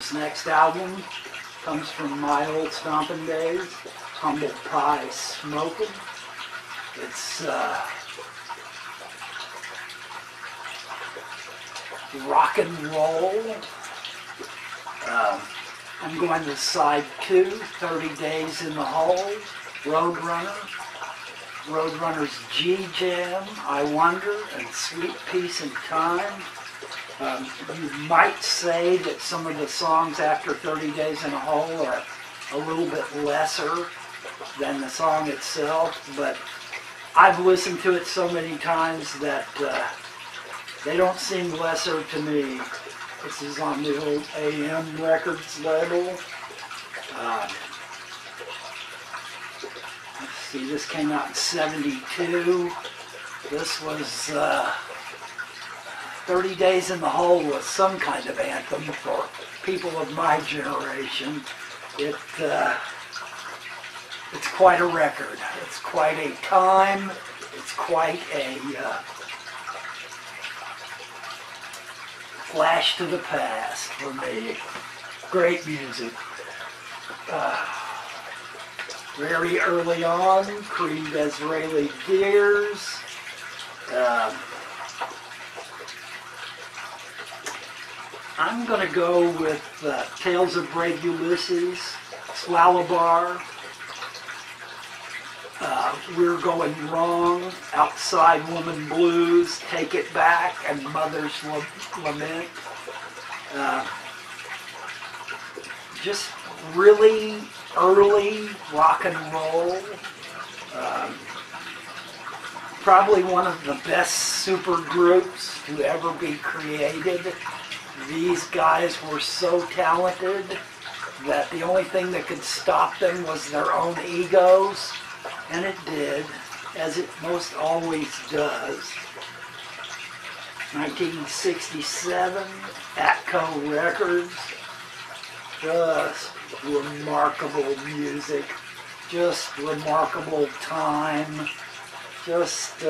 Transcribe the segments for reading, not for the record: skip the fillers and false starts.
This next album comes from my old stomping days, Humble Pie Smokin'. It's rock and roll. I'm going to side 2, 30 Days in the Hole, Roadrunner, Roadrunner's G-Jam, I Wonder, and Sweet Peace and Time. You might say that some of the songs after 30 Days in a Hole are a little bit lesser than the song itself, but I've listened to it so many times that they don't seem lesser to me. This is on the old AM Records label. Let's see, this came out in '72. This was 30 Days in the Hole was some kind of anthem for people of my generation. It's quite a record. It's quite a time. It's quite a flash to the past for me. Great music. Very early on, Creed Ezraeli Deers. I'm going to go with Tales of Brave Ulysses, Swalabar, We're Going Wrong, Outside Woman Blues, Take It Back, and Mother's Lament. Just really early rock and roll. Probably one of the best super groups to ever be created. These guys were so talented that the only thing that could stop them was their own egos, and it did, as it most always does. 1967, Atco Records, just remarkable music, just remarkable time, just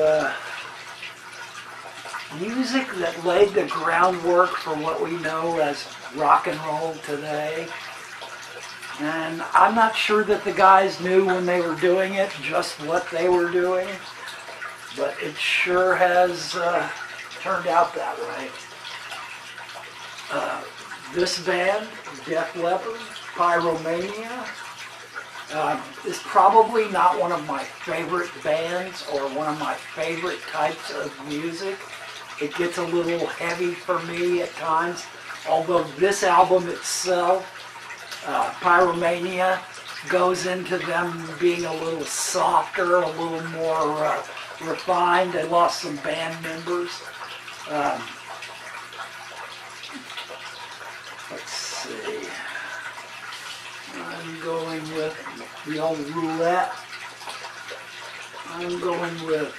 music that laid the groundwork for what we know as rock and roll today. And I'm not sure that the guys knew when they were doing it just what they were doing, but it sure has turned out that way. This band, Def Leppard, Pyromania, is probably not one of my favorite bands or one of my favorite types of music. It gets a little heavy for me at times, although this album itself, Pyromania, goes into them being a little softer, a little more refined. They lost some band members. Let's see. I'm going with the old roulette. I'm going with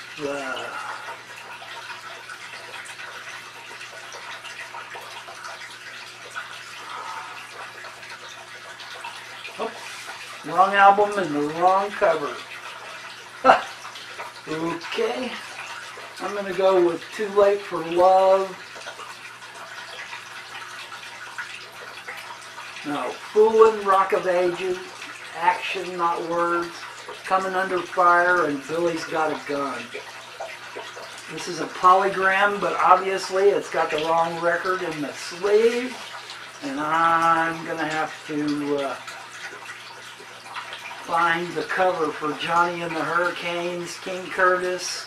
wrong album and the wrong cover. Okay. I'm going to go with Too Late for Love. No, Foolin', Rock of Ages, Action, Not Words, Coming Under Fire, and Billy's Got a Gun. This is a polygram, but obviously it's got the wrong record in the sleeve, and I'm going to have to find the cover for Johnny and the Hurricanes, King Curtis,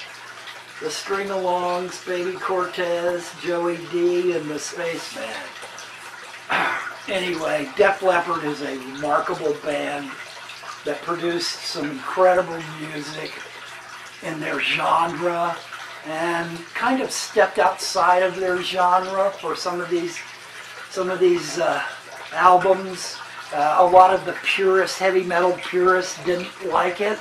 the String-Alongs, Baby Cortez, Joey D, and the Spaceman. Anyway, Def Leppard is a remarkable band that produced some incredible music in their genre and kind of stepped outside of their genre for some of these albums. A lot of the purists, heavy metal purists, didn't like it,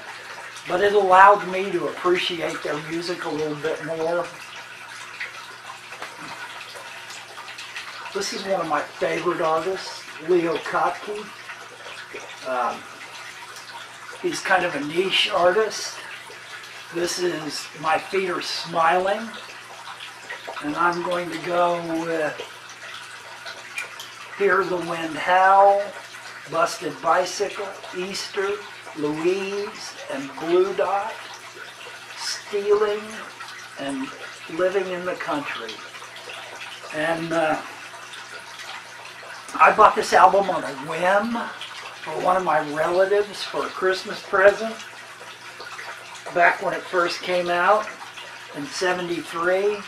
but it allowed me to appreciate their music a little bit more. This is one of my favorite artists, Leo Kottke. He's kind of a niche artist. This is My Feet Are Smiling, and I'm going to go with Hear the Wind Howl, Busted Bicycle, Easter, Louise, and Blue Dot, Stealing, and Living in the Country. And I bought this album on a whim for one of my relatives for a Christmas present back when it first came out in '73.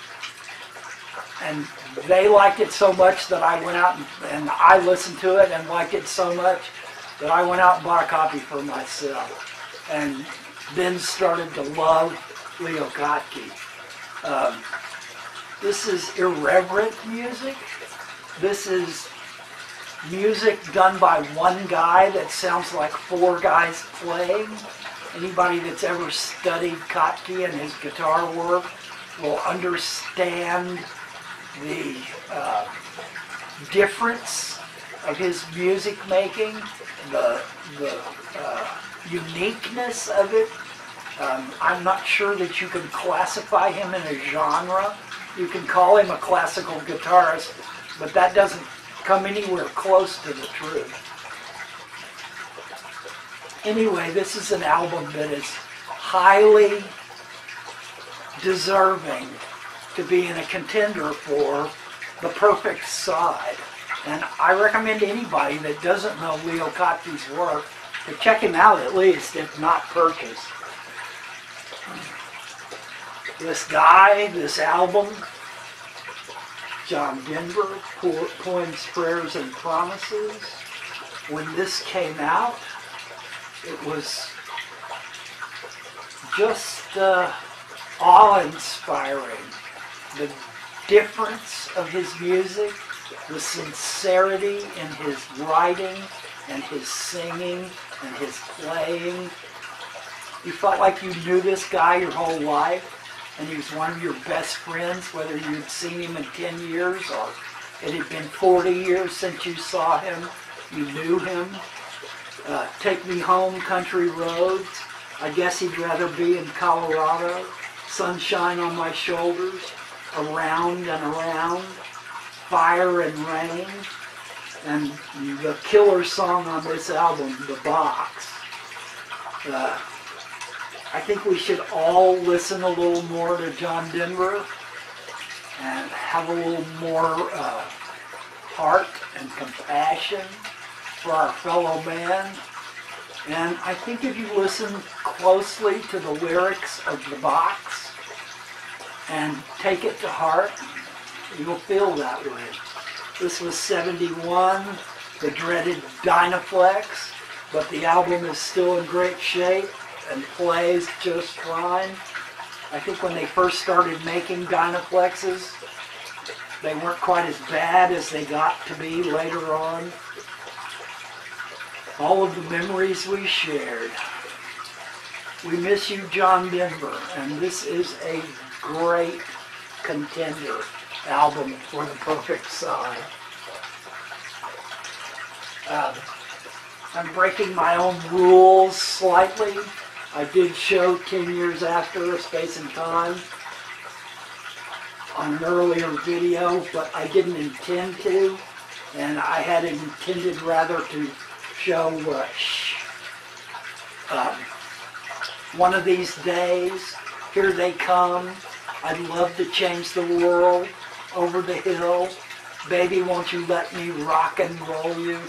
And they liked it so much that I went out and I listened to it and liked it so much that I went out and bought a copy for myself. And then started to love Leo Kottke. This is irreverent music. This is music done by one guy that sounds like four guys playing. Anybody that's ever studied Kottke and his guitar work will understand the difference of his music making, the uniqueness of it. I'm not sure that you can classify him in a genre. You can call him a classical guitarist, but that doesn't come anywhere close to the truth. Anyway, this is an album that is highly deserving to be in a contender for the perfect side. And I recommend anybody that doesn't know Leo Kottke's work to check him out at least, if not purchase. This guy, this album, John Denver, Poems, Prayers, and Promises. When this came out, it was just awe-inspiring. The difference of his music, the sincerity in his writing and his singing and his playing. You felt like you knew this guy your whole life, and he was one of your best friends, whether you'd seen him in 10 years or it had been 40 years since you saw him. You knew him. Take Me Home, Country Roads. I Guess He'd Rather Be in Colorado. Sunshine on My Shoulders. Around and Around. Fire and Rain. And the killer song on this album, The Box. I think we should all listen a little more to John Denver and have a little more heart and compassion for our fellow man. And I think if you listen closely to the lyrics of The Box and take it to heart, you'll feel that way. This was '71, the dreaded Dynaflex, but the album is still in great shape and plays just fine. I think when they first started making Dynaflexes, they weren't quite as bad as they got to be later on. All of the memories we shared. We miss you, John Denver, and this is a great contender album for the perfect side. I'm breaking my own rules slightly. I did show 10 Years After, A Space and Time on an earlier video, but I didn't intend to, and I had intended rather to show One of These Days, Here They Come, I'd Love to Change the World, Over the Hill, Baby Won't You Let Me Rock and Roll You.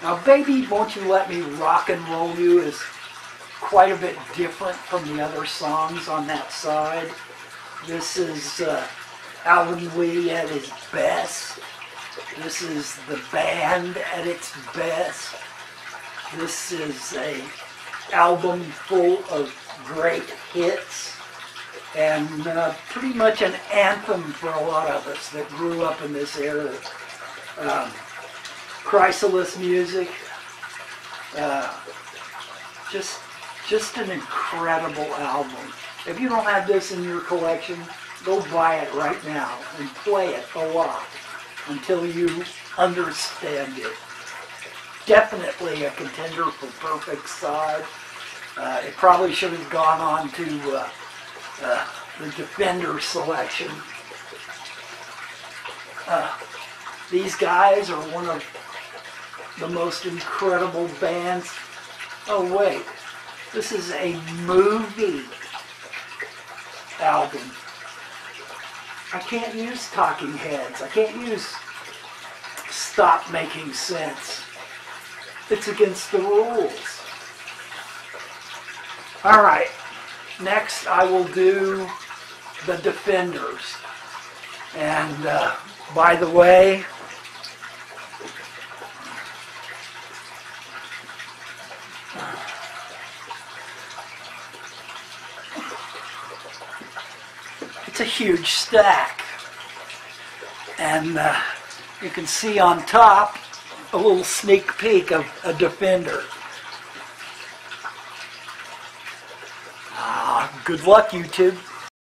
Now, Baby Won't You Let Me Rock and Roll You is quite a bit different from the other songs on that side. This is Alan Lee at his best. This is the band at its best. This is an album full of great hits and pretty much an anthem for a lot of us that grew up in this era. Chrysalis music, just an incredible album. If you don't have this in your collection, go buy it right now and play it a lot until you understand it. Definitely a contender for perfect side. It probably should have gone on to the Defender selection. These guys are one of the most incredible bands. Oh wait, this is a movie album. I can't use Talking Heads. I can't use Stop Making Sense. It's against the rules. Alright, next I will do the Defenders. And by the way, it's a huge stack. And you can see on top a little sneak peek of a Defender. Good luck, YouTube.